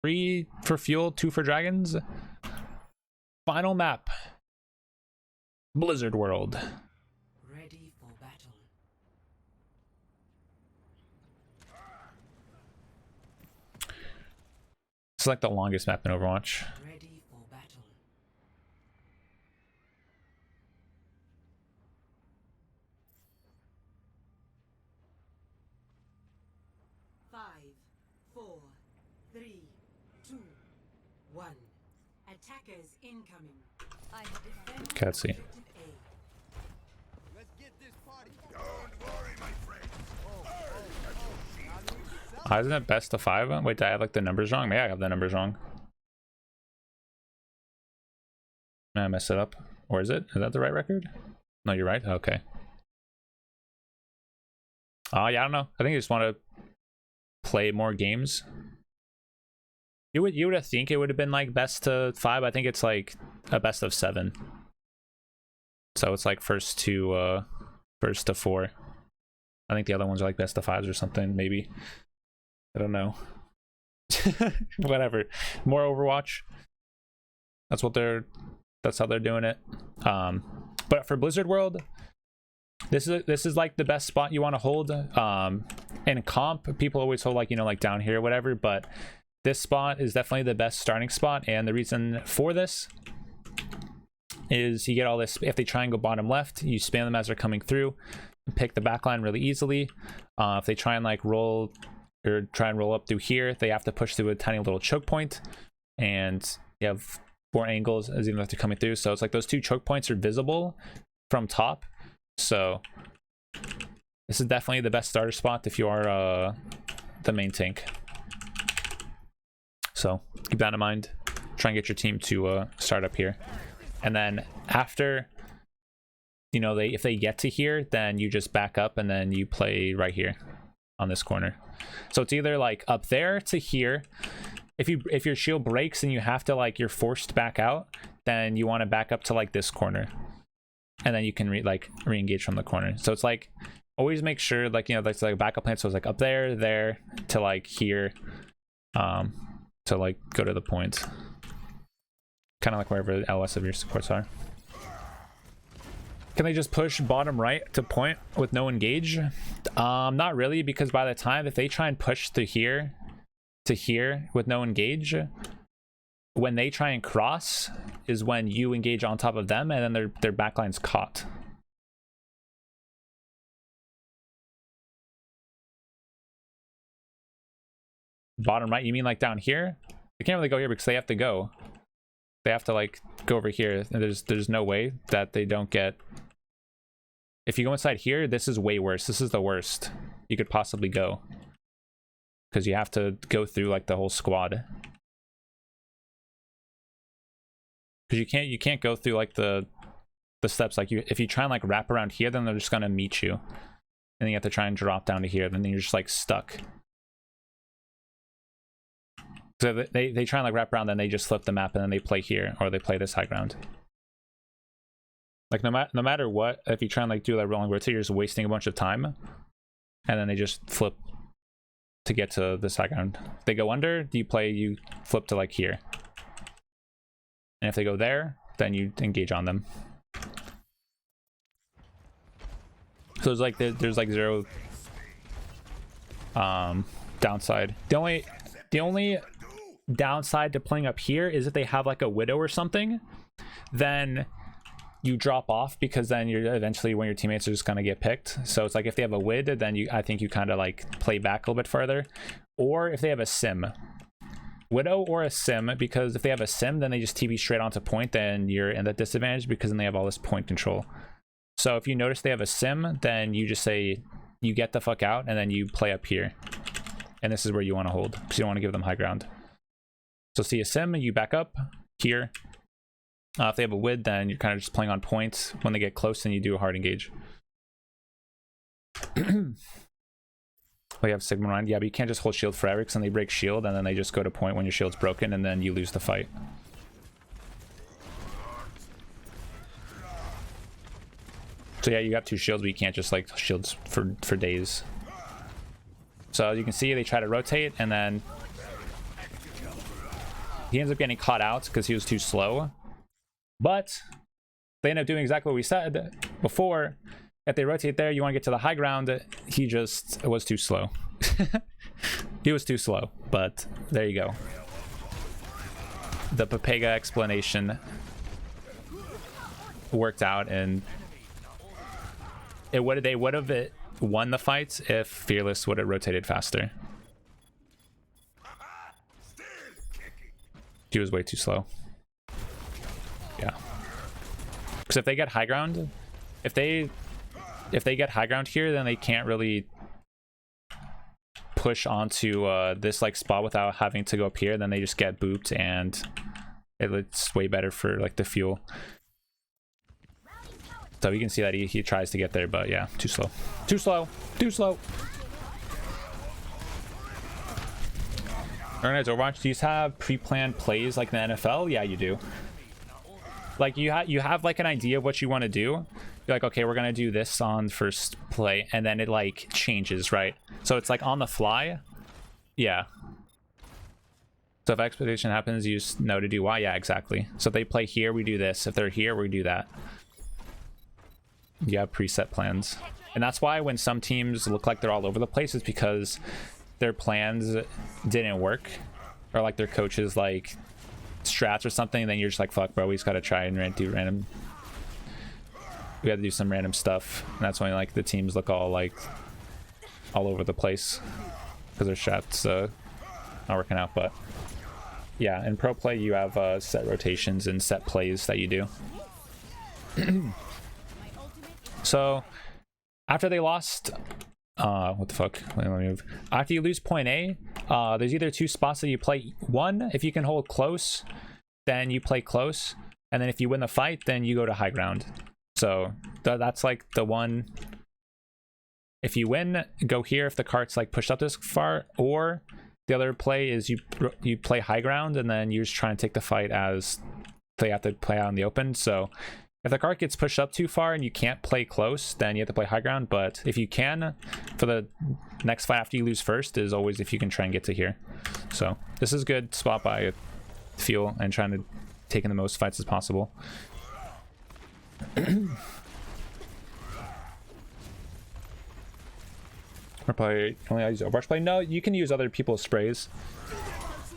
3 for fuel, 2 for dragons. Final map. Blizzard World. Ready for battle. It's like the longest map in Overwatch. Ready for battle. Five, 4, 3, 2, 1. Attackers incoming. I have defended Okay, let's see. objective A. Let's get this party. Don't worry, my friend. Isn't it best of 5? Wait, did I have like the numbers wrong? Maybe I have the numbers wrong. Did I mess it up? Or is it? Is that the right record? No, you're right. Okay. Yeah, I don't know. I think I just want to play more games. You would have think it would have been like best to 5. I think it's like a best of 7. So it's like first to 4. I think the other ones are like best of 5s or something, maybe. I don't know. Whatever. More Overwatch. That's how they're doing it. But for Blizzard World, this is like the best spot you want to hold. In comp, people always hold like, you know, like down here or whatever, but this spot is definitely the best starting spot, and the reason for this is you get all this. If they try and go bottom left, you spam them as they're coming through, pick the backline really easily. If they try and like roll up through here, they have to push through a tiny little choke point, and you have 4 angles as even if they're coming through. So it's like those 2 choke points are visible from top. So this is definitely the best starter spot if you are the main tank. So keep that in mind. Try and get your team to start up here, and then after, you know, if they get to here, then you just back up and then you play right here on this corner. So it's either like up there to here. If your shield breaks and you have to like you're forced back out, then you want to back up to like this corner, and then you can re-engage from the corner. So it's like always make sure like, you know, that's like a backup plan. So it's like up there to like here, to like go to the point, kind of like wherever the LS of your supports are. Can they just push bottom right to point with no engage? Not really, because by the time if they try and push to here with no engage, when they try and cross is when you engage on top of them, and then their backline's caught. Bottom right, you mean like down here? They can't really go here because they have to go. They have to like go over here, and there's no way that they don't get. If you go inside here, this is way worse. This is the worst you could possibly go, because you have to go through like the whole squad. Because you can't go through like the steps. Like if you try and like wrap around here, then they're just gonna meet you, and then you have to try and drop down to here. Then you're just like stuck. So they try and like wrap around, then they just flip the map and then they play here, or they play this high ground. Like no matter what, if you try and like do that rolling rotate, you're just wasting a bunch of time, and then they just flip to get to this high ground. If they go under, you flip to like here, and if they go there, then you engage on them. So it's like there's like zero downside. The only downside to playing up here is if they have like a widow or something, then you drop off, because then you're eventually, when your teammates are just gonna get picked. So it's like if they have a wid, then I think you kind of like play back a little bit further, or if they have a sim, widow or a sim, because if they have a sim, then they just TB straight onto point, then you're in that disadvantage because then they have all this point control. So if you notice they have a sim, then you just say you get the fuck out, and then you play up here, and this is where you want to hold, because you don't want to give them high ground. So see a sim, you back up here. If they have a wid, then you're kind of just playing on points. When they get close, then you do a hard engage. We have Sigma Ryan. Yeah, but you can't just hold shield forever, because then they break shield, and then they just go to point when your shield's broken, and then you lose the fight. So yeah, you got 2 shields, but you can't just like shields for days. So you can see they try to rotate, and then He ends up getting caught out because he was too slow. But they end up doing exactly what we said before. If they rotate there, you want to get to the high ground. He just was too slow. He was too slow, but there you go. The Pepega explanation worked out, and they would have won the fight if Fearless would have rotated faster. He was way too slow. Yeah. Because if they get high ground, if they get high ground here, then they can't really push onto this like spot without having to go up here. Then they just get booped, and it's way better for like the fuel. So you can see that he tries to get there, but yeah, too slow. Too slow. Too slow. Organized Overwatch, do you have pre-planned plays like in the NFL? Yeah, you do. Like you have like an idea of what you want to do. You're like, okay, we're gonna do this on first play, and then it like changes, right? So it's like on the fly. Yeah. So if expectation happens, you just know to do why. Yeah, exactly. So if they play here, we do this. If they're here, we do that. You have preset plans. And that's why when some teams look like they're all over the place, it's because their plans didn't work, or like their coaches like strats or something, and then you're just like, fuck bro, we just gotta try and do random, we gotta do some random stuff. And that's when like the teams look all like all over the place because their strats not working out. But yeah, in pro play you have set rotations and set plays that you do. So after they lost, what the fuck? Wait, let me move. After you lose point A, there's either two spots that you play. One, if you can hold close, then you play close, and then if you win the fight, then you go to high ground. So that's like the one. If you win, go here if the cart's like pushed up this far, or the other play is you play high ground, and then you just try and take the fight as they have to play out in the open. So if the cart gets pushed up too far and you can't play close, then you have to play high ground. But if you can, for the next fight after you lose first, is always if you can try and get to here. So this is good spot by Fuel and trying to take in the most fights as possible. Or probably only use Overwatch play. No, you can use other people's sprays.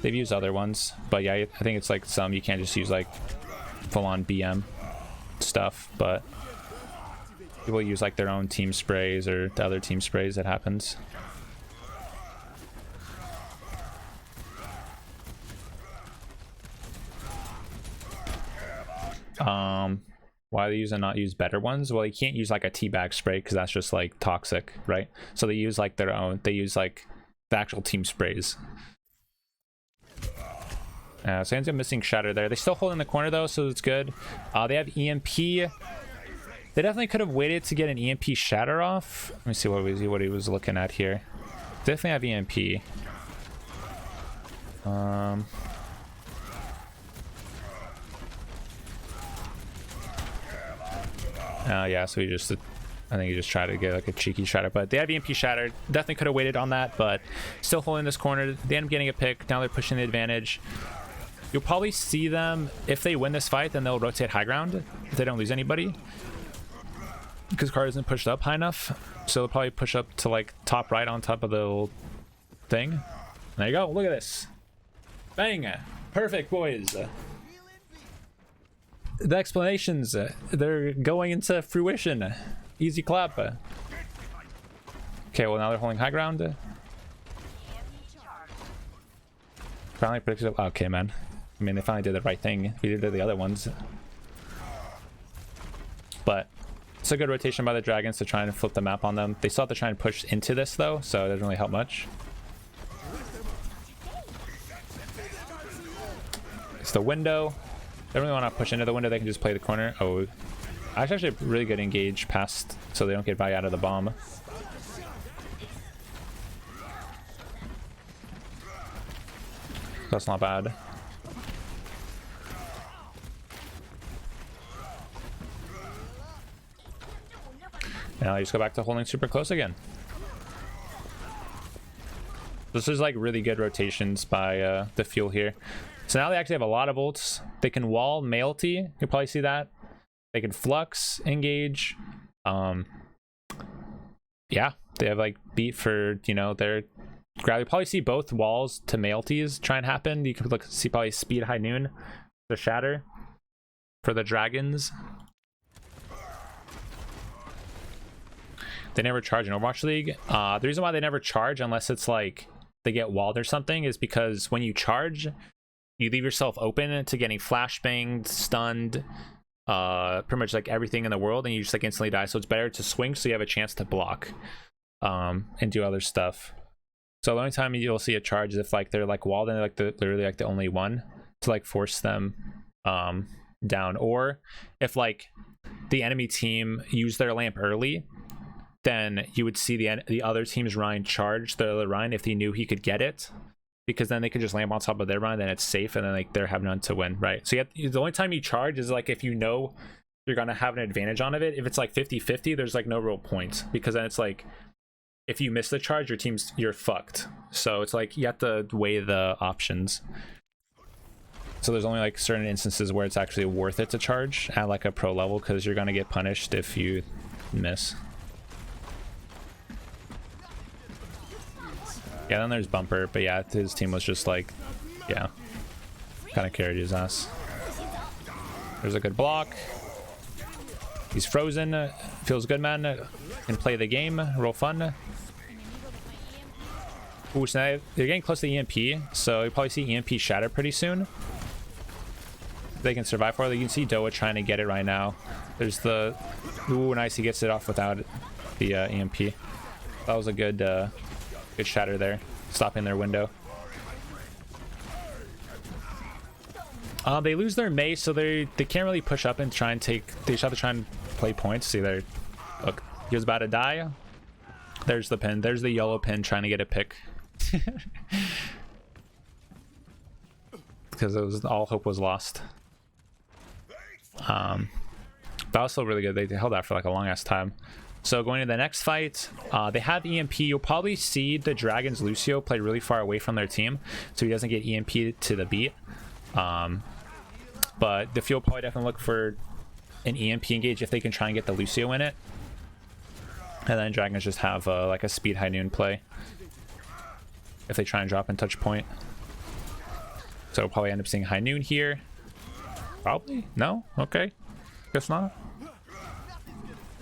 They've used other ones, but yeah, I think it's like some you can't just use like full-on BM stuff, but people use like their own team sprays or the other team sprays. That happens. Why they use and not use better ones? Well, you can't use like a teabag spray because that's just like toxic, right? So they use like their own. They use like the actual team sprays. So ends up missing Shatter there. They still hold in the corner though, so it's good. They have EMP. They definitely could have waited to get an EMP Shatter off. Let me see what he was looking at here. Definitely have EMP. Yeah, so I think he just tried to get like a cheeky shatter, but they have EMP Shatter. Definitely could have waited on that, but still holding this corner. They end up getting a pick. Now they're pushing the advantage. You'll probably see them, if they win this fight, then they'll rotate high ground if they don't lose anybody, because card isn't pushed up high enough. So they'll probably push up to like top right on top of the little thing. There you go. Look at this. Bang. Perfect, boys. The explanations, they're going into fruition. Easy clap. Okay, well now they're holding high ground. Finally predicted. Okay, man. I mean, they finally did the right thing. We did the other ones. But it's a good rotation by the Dragons to try and flip the map on them. They still have to try and push into this though, so it doesn't really help much. It's the window. They don't really want to push into the window. They can just play the corner. Oh, actually really good engage past, so they don't get by out of the bomb. That's not bad. Now you just go back to holding super close again. This is like really good rotations by the Fuel here So now they actually have a lot of ults. They can wall, mailty. You'll probably see that. They can flux, engage. Yeah, they have like beat for, you know, their grab. You probably see both walls to mailties try and happen. You could see probably speed high noon, the shatter for the dragons. They never charge in Overwatch League. The reason why they never charge unless it's like they get walled or something is because when you charge, you leave yourself open to getting flashbanged, stunned, pretty much like everything in the world, and you just like instantly die. So it's better to swing so you have a chance to block and do other stuff. So the only time you'll see a charge is if like they're like walled and they're like literally like the only one to like force them down, or if like the enemy team used their lamp early, then you would see the other team's Ryan charge the other Ryan if he knew he could get it, because then they could just lamp on top of their Ryan, then it's safe, and then like they have none to win, right? So the only time you charge is like if you know you're gonna have an advantage on it. If it's like 50-50, there's like no real point, because then it's like if you miss the charge, you're fucked. So it's like you have to weigh the options. So there's only like certain instances where it's actually worth it to charge at like a pro level, because you're gonna get punished if you miss. Yeah, then there's Bumper, but yeah, his team was just like, yeah, kind of carried his ass. There's a good block. He's frozen. Feels good, man. Can play the game. Real fun. Ooh, so now they're getting close to the EMP, so you'll probably see EMP shatter pretty soon. They can survive for it. You can see Doa trying to get it right now. There's the... Ooh, nice. He gets it off without the EMP. That was a good... good shatter there, stopping their window. They lose their Mei, so they can't really push up and try and take. They just have to try and play points. See there, look, he was about to die. There's the pin. There's the yellow pin trying to get a pick. Because it was all hope was lost. That was still really good. They held that for like a long ass time. So going to the next fight, they have EMP. You'll probably see the Dragons Lucio play really far away from their team, so he doesn't get EMP to the beat. But the field probably definitely look for an EMP engage if they can try and get the Lucio in it. And then Dragons just have like a speed high noon play if they try and drop in touch point. So we'll probably end up seeing high noon here. Probably? No? Okay. Guess not.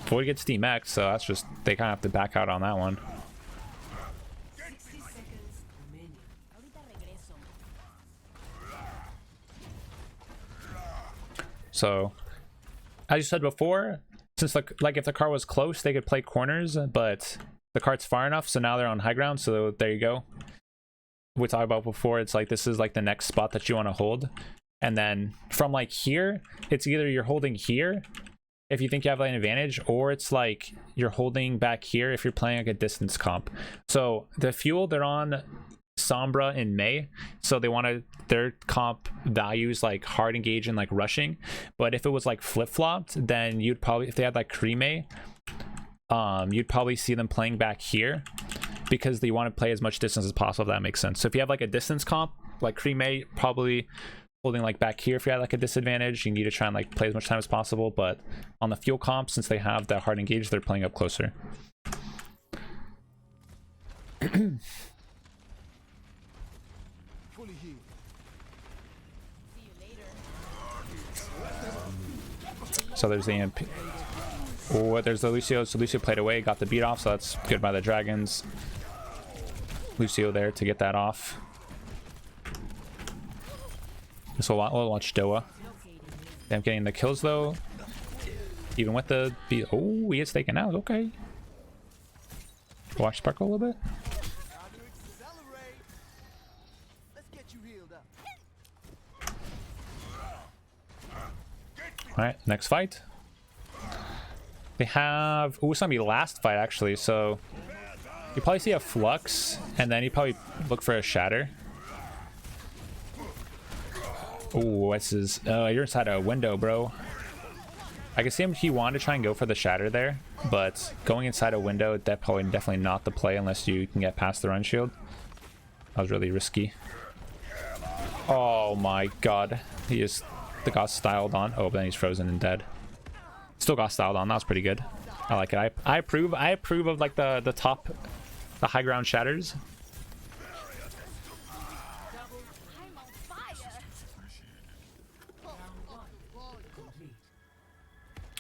Void gets Steam X, so that's just, they kind of have to back out on that one. So, as you said before, since like if the car was close, they could play corners, but the cart's far enough, so now they're on high ground, so there you go. We talked about before, it's like this is like the next spot that you want to hold. And then from like here, it's either you're holding here if you think you have like an advantage, or it's like you're holding back here if you're playing like a distance comp. So the fuel, they're on Sombra in May, so they want their comp values like hard engage and like rushing. But if it was like flip-flopped, then you'd probably, if they had like Creme, you'd probably see them playing back here, because they want to play as much distance as possible, if that makes sense. So if you have like a distance comp like Creme, probably holding like back here. If you had like a disadvantage, you need to try and like play as much time as possible. But on the fuel comp, since they have that hard engage, they're playing up closer. So there's the EMP. Oh, there's the Lucio. So Lucio played away, got the beat off, so that's good by the Dragons. Lucio there to get that off. So we'll watch Doa. Them getting the kills though. Even with the beat. Oh, he gets taken out. Okay. Watch Sparkle a little bit. Alright, next fight. They have... Oh, it's gonna be last fight actually, so... You probably see a Flux, and then you probably look for a Shatter. Oh, what's his... Oh, you're inside a window, bro. I can see him, he wanted to try and go for the Shatter there, but going inside a window, definitely not the play unless you can get past the run shield. That was really risky. Oh my god. He just got styled on. Oh, but then he's frozen and dead. Still got styled on. That was pretty good. I like it. I approve. I approve of like the high ground shatters.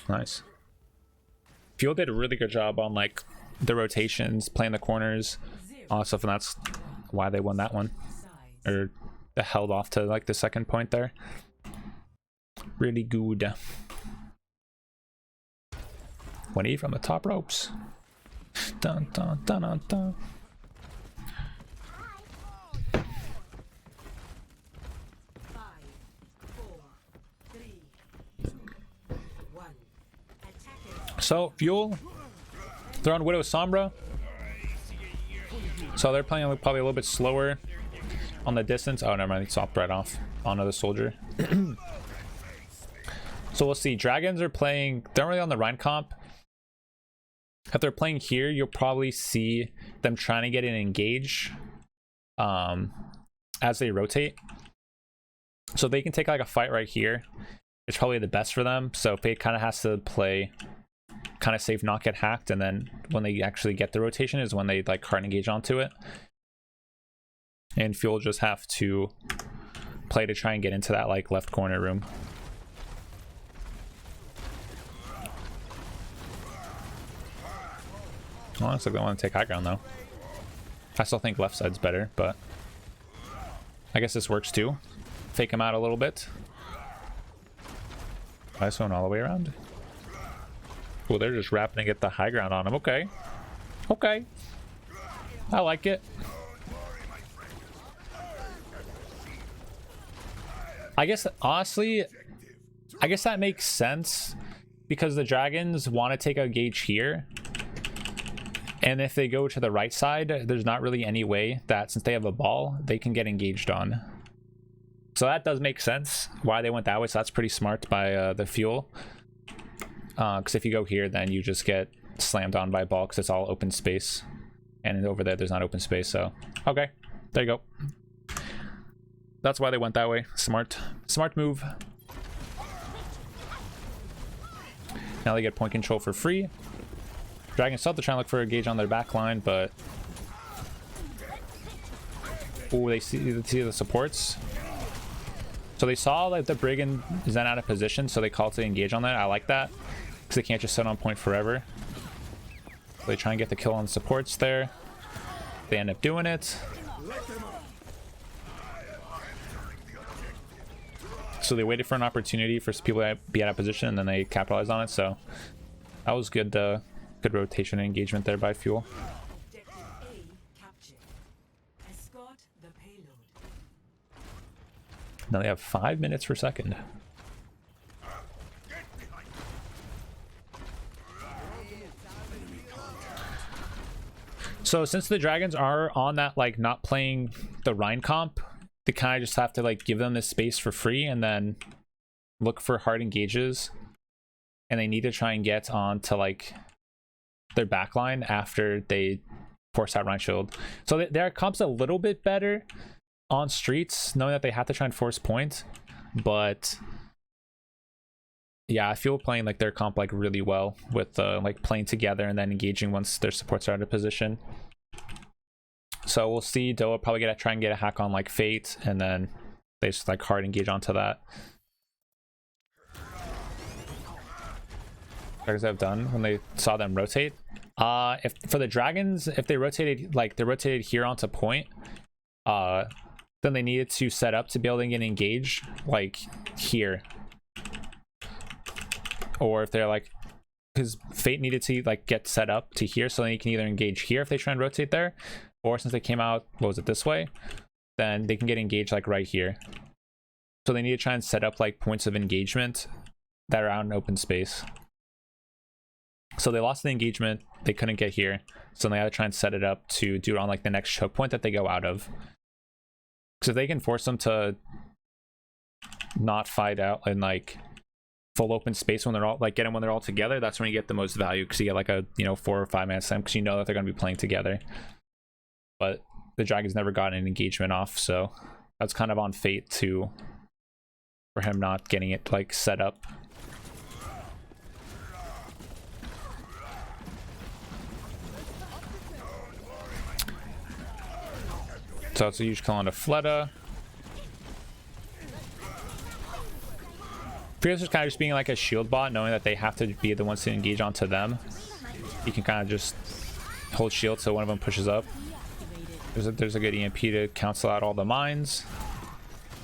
Nice. Fuel did a really good job on like the rotations, playing the corners, all that stuff, and that's why they won that one, or held off to like the second point there. Really good. 20 from the top ropes. Dun dun dun dun dun. So Fuel, they're on Widow Sombra, so they're playing probably a little bit slower on the distance. Oh, never mind, he stopped right off onto the soldier. So we'll see. Dragons are playing, they're really on the Rhine comp. If they're playing here, you'll probably see them trying to get an engage as they rotate. So they can take like a fight right here. It's probably the best for them. So Fate kind of has to play kind of safe, not get hacked, and then when they actually get the rotation is when they like hard engage onto it. And Fuel just have to play to try and get into that like left corner room. Well, looks like they want to take high ground though. I still think left side's better, but I guess this works too. Fake him out a little bit. Nice one all the way around. Oh, they're just wrapping to get the high ground on him. Okay. Okay. I like it. I guess, honestly, I guess that makes sense because the dragons want to take a gauge here. And if they go to the right side, there's not really any way that since they have a ball, they can get engaged on. So that does make sense why they went that way. So that's pretty smart by the Fuel. Because if you go here, then you just get slammed on by ball because it's all open space. And over there, there's not open space. So, okay. There you go. That's why they went that way. Smart. Smart move. Now they get point control for free. Dragons still have to try and look for a gauge on their back line, but... Oh, they see the supports. So they saw that the Brigand is then out of position, so they call to engage on that. I like that. Because they can't just sit on point forever. So they try and get the kill on the supports there. They end up doing it. So they waited for an opportunity for people to be out of position, and then they capitalized on it. So that was good, good rotation and engagement there by Fuel. Now they have 5 minutes per second. So since the dragons are on that like not playing the Rhine comp, they kind of just have to like give them this space for free and then look for hard engages, and they need to try and get on to like their backline after they force out Rhine shield. So their comp's a little bit better on streets, knowing that they have to try and force point, but yeah, I feel playing like their comp like really well with like playing together and then engaging once their supports are out of position. So we'll see. Doa probably gonna try and get a hack on like Fate, and then they just like hard engage onto that. Dragons have done when they saw them rotate. If for the dragons, if they rotated like they rotated here onto point, then they needed to set up to be able to get engaged like here. Or if they're like, because Fate needed to like get set up to here, so then you can either engage here if they try and rotate there, or since they came out, what was it, this way, then they can get engaged like right here. So they need to try and set up like points of engagement that are out in open space. So they lost the engagement, they couldn't get here, so they had to try and set it up to do it on like the next choke point that they go out of. Because if they can force them to not fight out in like full open space when they're all like get them when they're all together, that's when you get the most value, because you get like a 4 or 5 man slam, because you know that they're going to be playing together. But the dragons never got an engagement off, so That's kind of on fate too, for him not getting it like set up. So it's a huge kill onto Fleta. Fearless is kind of just being like a shield bot, knowing that they have to be the ones to engage onto them. He can kind of just hold shield so one of them pushes up. There's a good EMP to cancel out all the mines.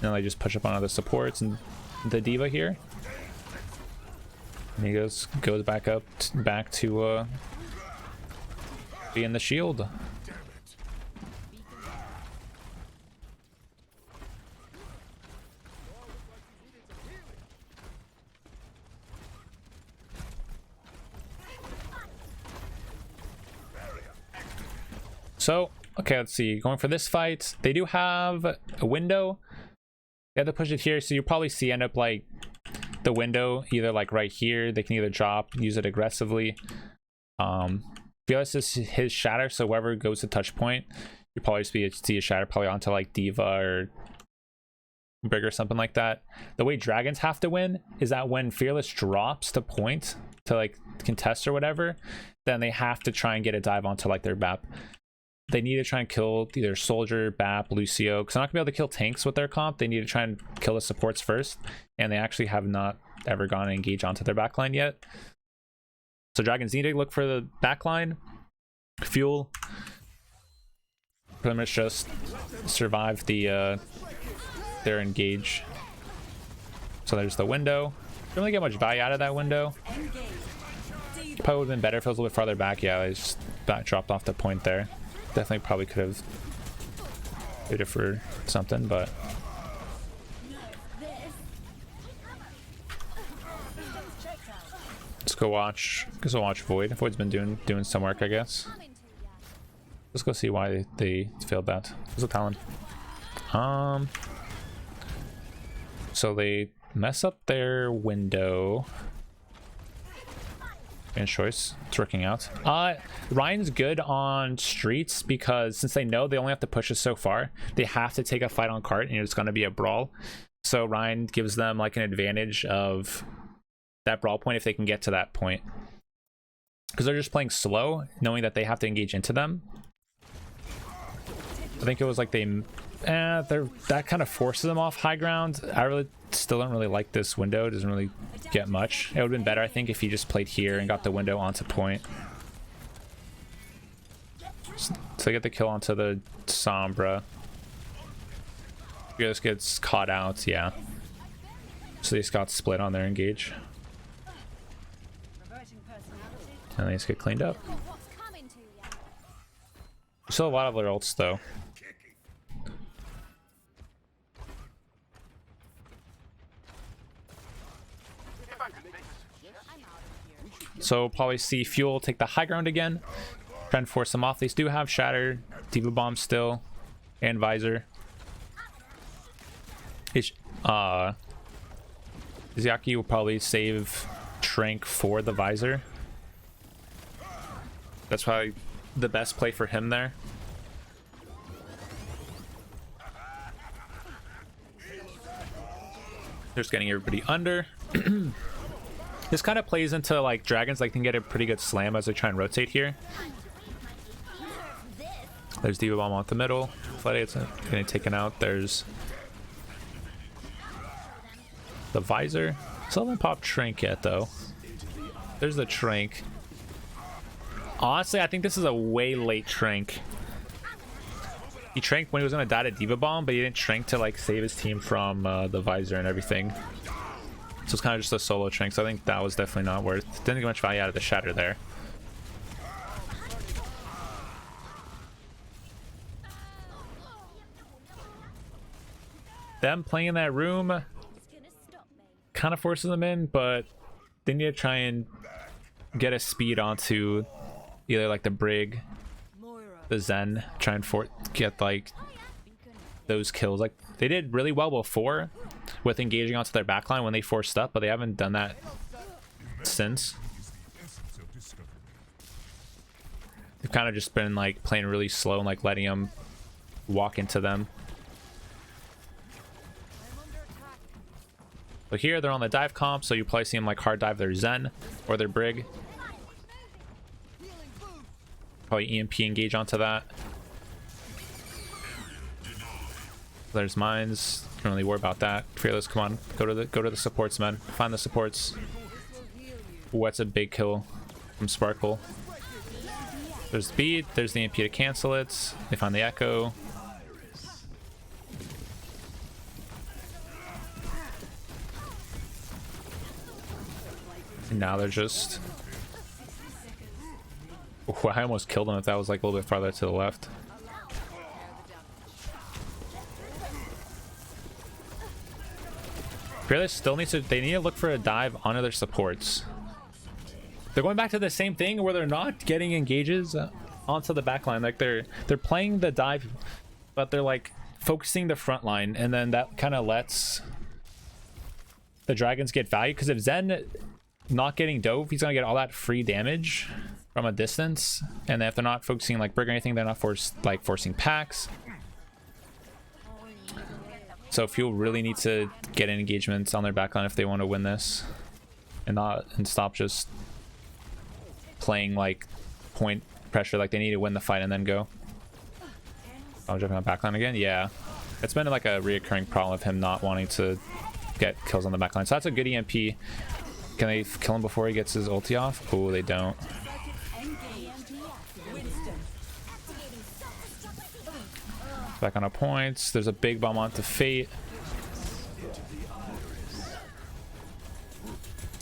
And they just push up on other supports and the D.Va here. And he goes back up, back to being the shield. So, okay, let's see. Going for this fight, they do have a window. They have to push it here, so you'll probably see end up like the window either like right here. They can either drop, use it aggressively. Fearless is his shatter, so whoever goes to touch point, you probably see a shatter probably onto like D.Va or Brig or something like that. The way dragons have to win is that when Fearless drops to point to like contest or whatever, then they have to try and get a dive onto like their BAP. They need to try and kill either Soldier, BAP, Lucio, because they're not gonna be able to kill tanks with their comp. They need to try and kill the supports first, and they actually have not ever gone and engage onto their backline yet. So dragons need to look for the backline. Fuel pretty much just survive the their engage. So there's the window. Don't really get much value out of that window. Probably would have been better if it was a little bit farther back. Yeah, I just dropped off the point there. Definitely probably could have did it for something, but let's go watch. Let's go watch Void. Void's been doing some work, I guess. Let's go see why they failed that. What's the Talon? So they mess up their window. And choice, it's working out. Ryan's good on streets because since they know they only have to push us so far, they have to take a fight on cart and it's going to be a brawl. So Ryan gives them like an advantage of that brawl point if they can get to that point, because they're just playing slow, knowing that they have to engage into them. I think it was like that kind of forces them off high ground. I really still don't really like this window. It doesn't really get much. It would have been better, I think, if he just played here and got the window onto point. So they get the kill onto the Sombra. This gets caught out, yeah. So they just got split on their engage. And they just get cleaned up. Still a lot of their ults though. So probably see Fuel take the high ground again, try and force them off. They do have Shatter, D.Va Bomb still, and Visor. Izaki will probably save Trank for the Visor. That's probably the best play for him there. Just getting everybody under. This kind of plays into like dragons, like can get a pretty good slam as they try and rotate here. There's D.Va Bomb off the middle. Fleta it's getting taken out. There's the Visor. Still haven't popped Trank yet though. There's the Trank. Honestly, I think this is a way late Trank. He Tranked when he was gonna die to D.Va Bomb, but he didn't Trank to like save his team from the Visor and everything. So it's kind of just a solo Trank, so I think that was definitely not worth. Didn't get much value out of the Shatter there. Them playing in that room kind of forces them in, but they need to try and get a speed onto either like the Brig, the Zen, try and get like those kills. Like they did really well before with engaging onto their backline when they forced up, but they haven't done that since. They've kind of just been like playing really slow and like letting them walk into them. So here they're on the dive comp, so you probably see them like hard dive their Zen or their Brig. Probably EMP engage onto that. There's mines. Don't really worry about that. Fearless, come on, go to the supports, man. Find the supports. Ooh, that's a big kill from Sparkle. There's the beat. There's the EMP to cancel it. They find the echo. And now they're just... Ooh, I almost killed him if that was like a little bit farther to the left. Fearless still needs to... They need to look for a dive onto their supports. They're going back to the same thing where they're not getting engages onto the backline. Like they're playing the dive, but they're like focusing the front line, and then that kind of lets the dragons get value. Because if Zen not getting dove, he's gonna get all that free damage from a distance, and then if they're not focusing like Brig or anything, they're not forcing packs. So Fuel really needs to get in engagements on their backline if they want to win this, and stop just playing like point pressure. Like they need to win the fight and then go. I'm jumping on backline again. Yeah, it's been like a reoccurring problem of him not wanting to get kills on the backline. So that's a good EMP. Can they kill him before he gets his ulti off? Oh, they don't. Back on our points. There's a big bomb onto Fate.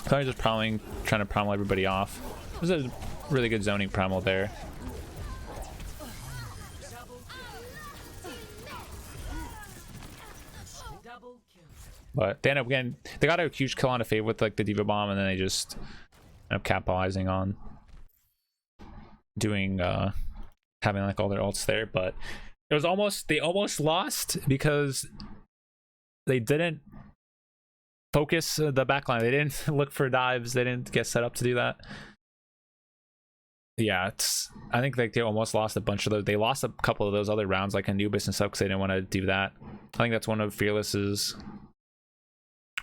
So I'm just trying to primal everybody off. This is a really good zoning primal there. But they end up getting, they got a huge kill on a Fate with like the Diva Bomb, and then they just end up capitalizing on doing having like all their ults there. But it was almost, they almost lost because they didn't focus the backline. They didn't look for dives. They didn't get set up to do that. Yeah, it's, I think like they almost lost a bunch of those. They lost a couple of those other rounds like Anubis and stuff because they didn't want to do that. I think that's one of Fearless's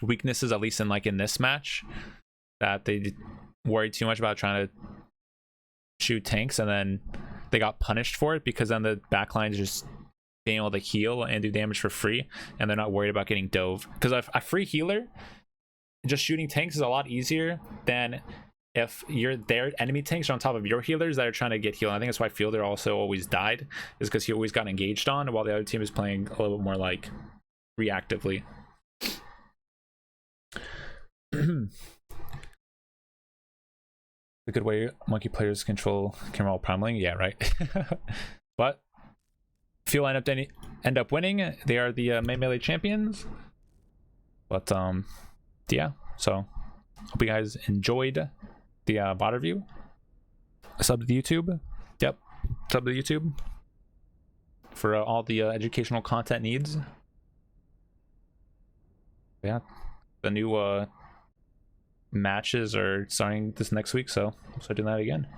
weaknesses, at least in like in this match, that they worried too much about trying to shoot tanks, and then they got punished for it because then the backline is just being able to heal and do damage for free, and they're not worried about getting dove. Because a free healer just shooting tanks is a lot easier than if their enemy tanks are on top of your healers that are trying to get healed. I think that's why Fielder also always died, is because he always got engaged on while the other team is playing a little bit more like reactively. A good way monkey players control roll primaling. Yeah, right. But Fuel end up winning. They are the main melee champions. But yeah, so hope you guys enjoyed the bot review. Sub to the YouTube. Yep, sub to the YouTube for all the educational content needs. Yeah, the new matches are starting this next week, so we'll start doing that again.